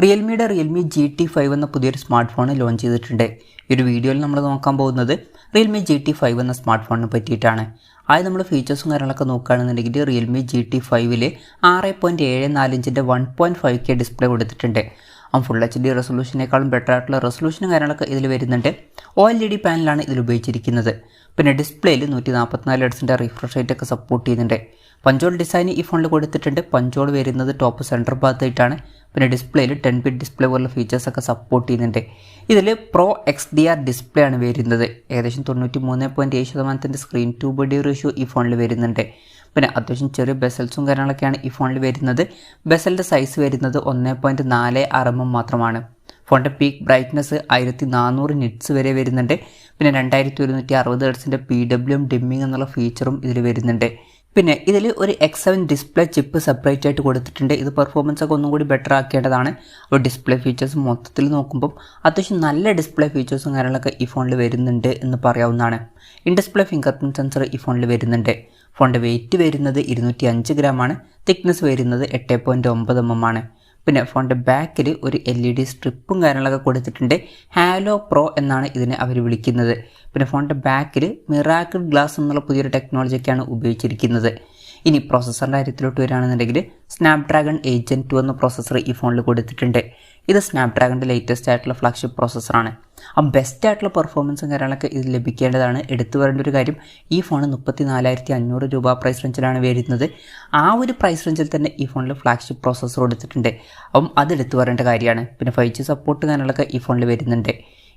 റിയൽമിയുടെ Realme GT5 എന്ന പുതിയൊരു smart phone launch ചെയ്തിട്ടുണ്ട്. ഈ ഒരു വീഡിയോയിൽ നമ്മൾ നോക്കാൻ പോകുന്നത് റിയൽമി GT5 എന്ന സ്മാർട്ട് ഫോണിനെ പറ്റിയിട്ടാണ്. ആദ്യം നമ്മൾ ഫീച്ചേഴ്സും കാര്യങ്ങളൊക്കെ നോക്കുകയാണെന്നുണ്ടെങ്കിൽ റിയൽമി GT5ൽ 6.74 ഇഞ്ചിൻ്റെ 1.5K ഡിസ്പ്ലേ കൊടുത്തിട്ടുണ്ട്. ഫുൾ HD റെസൊല്യൂഷനേക്കാളും ബെറ്റർ ആയിട്ടുള്ള റെസൊല്യൂഷനും കാര്യങ്ങളൊക്കെ ഇതിൽ വരുന്നുണ്ട്. OLED പാനലാണ് ഇതിൽ ഉപയോഗിച്ചിരിക്കുന്നത്. പിന്നെ ഡിസ്പ്ലേയിൽ 144 ഹെർട്സിൻ്റെ റിഫ്രഷ് റേറ്റ് ഒക്കെ സപ്പോർട്ട് ചെയ്യുന്നുണ്ട്. പഞ്ചോൾ ഡിസൈൻ ഈ ഫോണിൽ കൊടുത്തിട്ടുണ്ട്. പഞ്ചോൾ വരുന്നത് ടോപ്പ് സെൻറ്റർ ഭാഗത്തായിട്ടാണ്. പിന്നെ ഡിസ്പ്ലേയിൽ 10 ബിറ്റ് ഡിസ്പ്ലേ പോലുള്ള ഫീച്ചേഴ്സൊക്കെ സപ്പോർട്ട് ചെയ്യുന്നുണ്ട്. ഇതിൽ പ്രോ XDR ഡിസ്പ്ലേ ആണ് വരുന്നത്. ഏകദേശം 93.7% സ്ക്രീൻ ടു ബോഡി റേഷ്യോ ഈ ഫോണിൽ വരുന്നുണ്ട്. പിന്നെ അത്യാവശ്യം ചെറിയ ബെസൽസും കാര്യങ്ങളൊക്കെയാണ് ഈ ഫോണിൽ വരുന്നത്. ബെസലിൻ്റെ സൈസ് വരുന്നത് 1.46 mm മാത്രമാണ്. ഫോണിൻ്റെ പീക്ക് ബ്രൈറ്റ്നസ് 1400 നിറ്റ്സ് വരെ വരുന്നുണ്ട്. പിന്നെ 2160 ഹെർട്സിൻ്റെ PWM ഡിമ്മിങ് എന്നുള്ള ഫീച്ചറും ഇതിൽ വരുന്നുണ്ട്. പിന്നെ ഇതിൽ ഒരു X7 ഡിസ്പ്ലേ ചിപ്പ് സെപ്പറേറ്റ് ആയിട്ട് കൊടുത്തിട്ടുണ്ട്. ഇത് പെർഫോമൻസ് ഒക്കെ ഒന്നും കൂടി ബെറ്റർ ആക്കേണ്ടതാണ്. അപ്പോൾ ഡിസ്പ്ലേ ഫീച്ചേഴ്സ് മൊത്തത്തിൽ നോക്കുമ്പോൾ അത്യാവശ്യം നല്ല ഡിസ്പ്ലേ ഫീച്ചേഴ്സും കാര്യങ്ങളൊക്കെ ഈ ഫോണിൽ വരുന്നുണ്ട് എന്ന് പറയാവുന്നതാണ്. In display finger print sensor ഈ ഫോണിൽ വരുന്നുണ്ട്. ഫോണിൻ്റെ വെയിറ്റ് വരുന്നത് 205 ഗ്രാമാണ്. തിക്നെസ് വരുന്നത് 8.9 mm ആണ്. പിന്നെ ഫോണിൻ്റെ ബാക്കിൽ ഒരു LED സ്ട്രിപ്പും കാര്യങ്ങളൊക്കെ കൊടുത്തിട്ടുണ്ട്. ഹാലോ പ്രോ എന്നാണ് ഇതിനെ അവർ വിളിക്കുന്നത്. പിന്നെ ഫോണിൻ്റെ ബാക്കിൽ മിറാക്കിൾ ഗ്ലാസ് എന്നുള്ള പുതിയൊരു ടെക്നോളജിയൊക്കെയാണ് ഉപയോഗിച്ചിരിക്കുന്നത്. ഇനി പ്രോസസ്സറിൻ്റെ കാര്യത്തിലോട്ട് വരികയാണെന്നുണ്ടെങ്കിൽ സ്നാപ്ഡ്രാഗൺ 8 Gen 2 എന്ന പ്രോസസ്സർ ഈ ഫോണിൽ കൊടുത്തിട്ടുണ്ട്. ഇത് സ്നാപ്ഡ്രാഗണിൻ്റെ ലേറ്റസ്റ്റ് ആയിട്ടുള്ള ഫ്ലാഗ്ഷിപ്പ് പ്രോസസ്സറാണ്. ബെസ്റ്റ് ആയിട്ടുള്ള പെർഫോമൻസും കാര്യങ്ങളൊക്കെ ഇത് ലഭിക്കേണ്ടതാണ്. എടുത്തു പറയേണ്ട ഒരു കാര്യം, ഈ ഫോൺ 34,500 രൂപ പ്രൈസ് റേഞ്ചിലാണ് വരുന്നത്. ആ ഒരു പ്രൈസ് റേഞ്ചിൽ തന്നെ ഈ ഫോണിൽ ഫ്ലാഗ്ഷിപ്പ് പ്രോസസ്സർ കൊടുത്തിട്ടുണ്ട്. അത് എടുത്തു പറയേണ്ട കാര്യമാണ്. പിന്നെ 5G സപ്പോർട്ട് കാര്യങ്ങളൊക്കെ ഈ ഫോണിൽ വരുന്നുണ്ട്.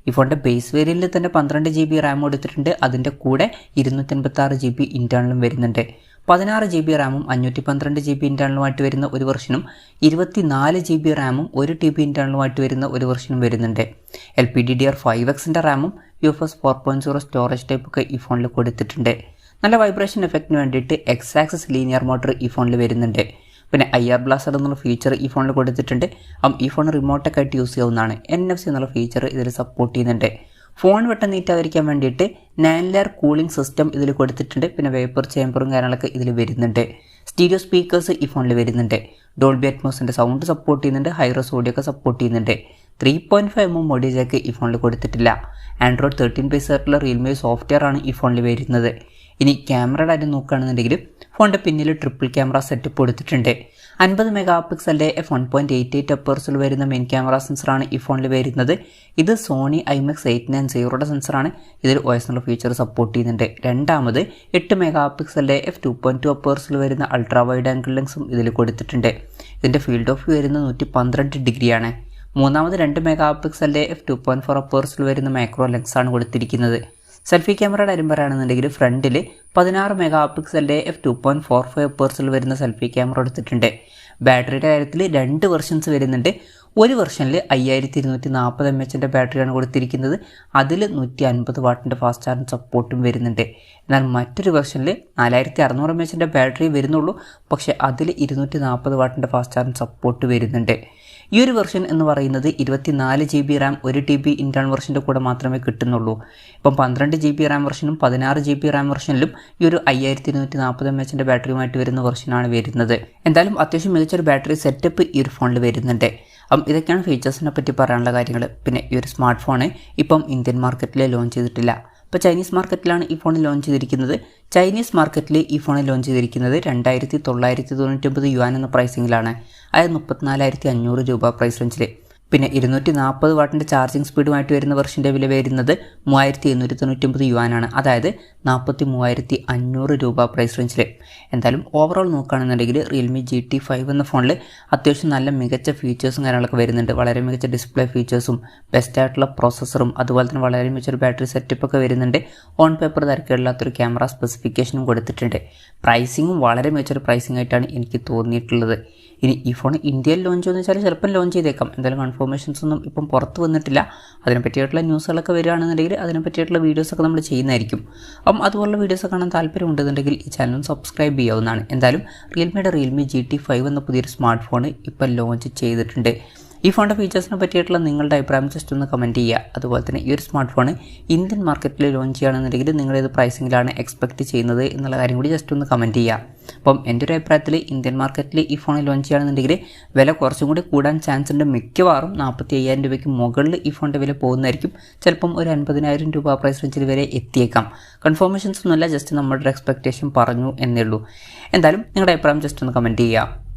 ഈ ഫോണിൻ്റെ ബേസ് വേരിയൻറ്റിൽ തന്നെ 12 GB റാം കൊടുത്തിട്ടുണ്ട്. അതിൻ്റെ കൂടെ 256 GB ഇൻറ്റേർണലും വരുന്നുണ്ട്. 16 GB റാമും 512 GB ഇൻറ്റേർണലുമായിട്ട് വരുന്ന ഒരു വെർഷനും 24 GB റാമും 1 TB ഇൻറ്റേർണലുമായിട്ട് വരുന്ന ഒരു വെർഷനും വരുന്നുണ്ട്. LPDDR5Xൻ്റെ റാമും UFS 4.0 സ്റ്റോറേജ് ടൈപ്പൊക്കെ ഈ ഫോണിൽ കൊടുത്തിട്ടുണ്ട്. നല്ല വൈബ്രേഷൻ എഫക്റ്റിന് വേണ്ടിയിട്ട് X ആക്സിസ് ലീനിയർ മോട്ടർ ഈ ഫോണിൽ വരുന്നുണ്ട്. പിന്നെ IR ബ്ലാസ്റ്റർ എന്നുള്ള ഫീച്ചർ ഈ ഫോണിൽ കൊടുത്തിട്ടുണ്ട്. ഈ ഫോൺ റിമോട്ടൊക്കെ ആയിട്ട് യൂസ് ചെയ്യാവുന്നതാണ്. NFC എന്നുള്ള ഫീച്ചർ ഇതിൽ സപ്പോർട്ട് ചെയ്യുന്നുണ്ട്. ഫോൺ വെട്ടം നീറ്റാതിരിക്കാൻ വേണ്ടിയിട്ട് 9 ലെയർ കൂളിംഗ് സിസ്റ്റം ഇതിൽ കൊടുത്തിട്ടുണ്ട്. പിന്നെ വേപ്പർ ചേമ്പറും കാര്യങ്ങളൊക്കെ ഇതിൽ വരുന്നുണ്ട്. സ്റ്റീരിയോ സ്പീക്കേഴ്സ് ഈ ഫോണിൽ വരുന്നുണ്ട്. ഡോൾബി അറ്റ്മോസിൻ്റെ സൗണ്ട് സപ്പോർട്ട് ചെയ്യുന്നുണ്ട്. ഹൈറസ് ഓഡിയോ ഒക്കെ സപ്പോർട്ട് ചെയ്യുന്നുണ്ട്. 3.5 mm ഓഡിയോ ജാക്ക് ഈ ഫോണിൽ കൊടുത്തിട്ടില്ല. ആൻഡ്രോയിഡ് 13 ബേസ് ആയിട്ടുള്ള റിയൽമി സോഫ്റ്റ്വെയർ ആണ് ഈ ഫോണിൽ വരുന്നത്. ഇനി ക്യാമറയുടെ കാര്യം നോക്കുകയാണെന്നുണ്ടെങ്കിൽ ഫോണിൻ്റെ പിന്നിൽ ട്രിപ്പിൾ ക്യാമറ സെറ്റപ്പ് കൊടുത്തിട്ടുണ്ട്. 50 മെഗാപിക്സലിൻ്റെ f1.88 അപ്പേഴ്സിൽ വരുന്ന മെയിൻ ക്യാമറ സെൻസറാണ് ഈ ഫോണിൽ വരുന്നത്. ഇത് സോണി IMX 890യുടെ സെൻസറാണ്. ഇതിൽ OS എന്നുള്ള ഫീച്ചർ സപ്പോർട്ട് ചെയ്യുന്നുണ്ട്. രണ്ടാമത് 8 മെഗാപിക്സലിൻ്റെ f2.2 അപ്പേഴ്സിൽ വരുന്ന അൾട്രാ വൈഡ് ആംഗിൾ ലെൻസും ഇതിൽ കൊടുത്തിട്ടുണ്ട്. ഇതിൻ്റെ ഫീൽഡ് ഓഫ് വ്യൂ വരുന്നത് 112 ഡിഗ്രിയാണ്. മൂന്നാമത് 2 മെഗാപിക്സലിൻ്റെ f2.4 അപ്പേഴ്സിൽ വരുന്ന മാക്രോ ലെൻസാണ് കൊടുത്തിരിക്കുന്നത്. സെൽഫി ക്യാമറയുടെ കാര്യം പറയുകയാണെന്നുണ്ടെങ്കിൽ ഫ്രണ്ടിൽ 16 മെഗാപിക്സലിൻ്റെ f2.45 അപ്പേഴ്സിൽ വരുന്ന സെൽഫി ക്യാമറ എടുത്തിട്ടുണ്ട്. ബാറ്ററിയുടെ കാര്യത്തിൽ 2 വെർഷൻസ് വരുന്നുണ്ട്. ഒരു വെർഷനിൽ 5240 mAhൻ്റെ ബാറ്ററിയാണ് കൊടുത്തിരിക്കുന്നത്. അതിൽ 150 വാട്ടിൻ്റെ ഫാസ്റ്റ് ചാർജിങ് സപ്പോർട്ടും വരുന്നുണ്ട്. എന്നാൽ മറ്റൊരു വെർഷനിൽ 4600 mAhൻ്റെ ബാറ്ററി വരുന്നുള്ളൂ. പക്ഷേ അതിൽ 240 വാട്ടിൻ്റെ ഫാസ്റ്റ് ചാർജിങ് സപ്പോർട്ട് വരുന്നുണ്ട്. ഈ ഒരു വെർഷൻ എന്ന് പറയുന്നത് 24 GB റാം 1 TB ഇൻറ്റേർണൽ വെർഷൻ്റെ കൂടെ മാത്രമേ കിട്ടുന്നുള്ളൂ. 12 GB റാം വെർഷനും 16 GB റാം വെർഷനിലും ഈ ഒരു 5240 mAhൻ്റെ ബാറ്ററിയുമായിട്ട് വരുന്ന വെർഷനാണ് വരുന്നത്. എന്തായാലും അത്യാവശ്യം മികച്ചൊരു ബാറ്ററി സെറ്റപ്പ് ഈ ഒരു ഫോണിൽ വരുന്നുണ്ട്. ഇതൊക്കെയാണ് ഫീച്ചേഴ്സിനെ പറ്റി പറയാനുള്ള കാര്യങ്ങൾ. പിന്നെ ഈ ഒരു സ്മാർട്ട് ഫോൺ ഇപ്പം ഇന്ത്യൻ മാർക്കറ്റിൽ ലോഞ്ച് ചെയ്തിട്ടില്ല. ഇപ്പോൾ ചൈനീസ് മാർക്കറ്റിലാണ് ഈ ഫോൺ ലോഞ്ച് ചെയ്തിരിക്കുന്നത്. ചൈനീസ് മാർക്കറ്റിൽ ഈ ഫോൺ ലോഞ്ച് ചെയ്തിരിക്കുന്നത് 2999 യുവാൻ എന്ന പ്രൈസിങ്ങിലാണ്. അതായത് 34,500 രൂപ പ്രൈസ് റേഞ്ചിൽ. പിന്നെ 240 വാട്ടിൻ്റെ ചാർജിങ് സ്പീഡുമായിട്ട് വരുന്ന വെർഷൻ്റെ വില വരുന്നത് 3899 യുവാനാണ്. അതായത് 43,500 രൂപ പ്രൈസ് റേഞ്ചിൽ. എന്തായാലും ഓവറോൾ നോക്കുകയാണെന്നുണ്ടെങ്കിൽ റിയൽമി GT5 എന്ന ഫോണിൽ അത്യാവശ്യം നല്ല മികച്ച ഫീച്ചേഴ്സും കാര്യങ്ങളൊക്കെ വരുന്നുണ്ട്. വളരെ മികച്ച ഡിസ്പ്ലേ ഫീച്ചേഴ്സും ബെസ്റ്റ് ആയിട്ടുള്ള പ്രോസസ്സറും അതുപോലെ തന്നെ വളരെ മികച്ചൊരു ബാറ്ററി സെറ്റപ്പൊക്കെ വരുന്നുണ്ട്. ഓൺ പേപ്പർ തിരക്കില്ലാത്തൊരു ക്യാമറ സ്പെസിഫിക്കേഷനും കൊടുത്തിട്ടുണ്ട്. പ്രൈസിങ്ങും വളരെ മികച്ചൊരു പ്രൈസിംഗ് ആയിട്ടാണ് എനിക്ക് തോന്നിയിട്ടുള്ളത്. ഇനി ഈ ഫോൺ ഇന്ത്യയിൽ ലോഞ്ച് ചെയ്യുമെന്ന് വെച്ചാൽ ചിലപ്പം ലോഞ്ച് ചെയ്തേക്കാം. എന്തായാലും കൺഫർമേഷൻസ് ഒന്നും ഇപ്പം പുറത്ത് വന്നിട്ടില്ല. അതിനെപ്പറ്റിയിട്ടുള്ള ന്യൂസുകളൊക്കെ വരികയാണെന്നുണ്ടെങ്കിൽ അതിനെപ്പറ്റിയിട്ടുള്ള വീഡിയോസൊക്കെ നമ്മൾ ചെയ്യുന്നതായിരിക്കും. അതുപോലുള്ള വീഡിയോസ് കാണാൻ താല്പര്യമുണ്ടെന്നുണ്ടെങ്കിൽ ഈ ചാനൽ സബ്സ്ക്രൈബ് ചെയ്യാവുന്നതാണ്. എന്തായാലും റിയൽമിയുടെ റിയൽമി GT5 എന്ന പുതിയൊരു സ്മാർട്ട് ഫോൺ ഇപ്പം ലോഞ്ച് ചെയ്തിട്ടുണ്ട്. ഈ ഫോണിൻ്റെ ഫീച്ചേഴ്സിനെ പറ്റിയിട്ടുള്ള നിങ്ങളുടെ അഭിപ്രായം ജസ്റ്റ് ഒന്ന് കമൻറ്റ് ചെയ്യുക. അതുപോലെ തന്നെ ഈ ഒരു സ്മാർട്ട് ഫോൺ ഇന്ത്യൻ മാർക്കറ്റിൽ ലോഞ്ച് ചെയ്യുകയാണെന്നുണ്ടെങ്കിൽ നിങ്ങളേത് പ്രൈസിങ്ങിലാണ് എക്സ്പെക്റ്റ് ചെയ്യുന്നത് എന്നുള്ള കാര്യം കൂടി ജസ്റ്റ് ഒന്ന് കമൻറ്റ് ചെയ്യുക. അപ്പം എൻ്റെ ഒരു അഭിപ്രായത്തിൽ ഇന്ത്യൻ മാർക്കറ്റിൽ ഈ ഫോൺ ലോഞ്ച് ചെയ്യുകയാണെന്നുണ്ടെങ്കിൽ വില കുറച്ചും കൂടി കൂടാൻ ചാൻസ് ഉണ്ട്. മിക്കവാറും 45,000 രൂപയ്ക്ക് മുകളിൽ ഈ ഫോണിൻ്റെ വില പോകുന്നതായിരിക്കും. ചിലപ്പം ഒരു 50,000 രൂപ പ്രൈസ് റേഞ്ചിൽ വരെ എത്തിയേക്കാം. കൺഫർമേഷൻസ് ഒന്നുമല്ല, ജസ്റ്റ് നമ്മുടെ ഒരു എക്സ്പെക്റ്റേഷൻ പറഞ്ഞു എന്നേ ഉള്ളൂ. എന്തായാലും നിങ്ങളുടെ അഭിപ്രായം ജസ്റ്റ് ഒന്ന് കമൻറ്റ് ചെയ്യുക.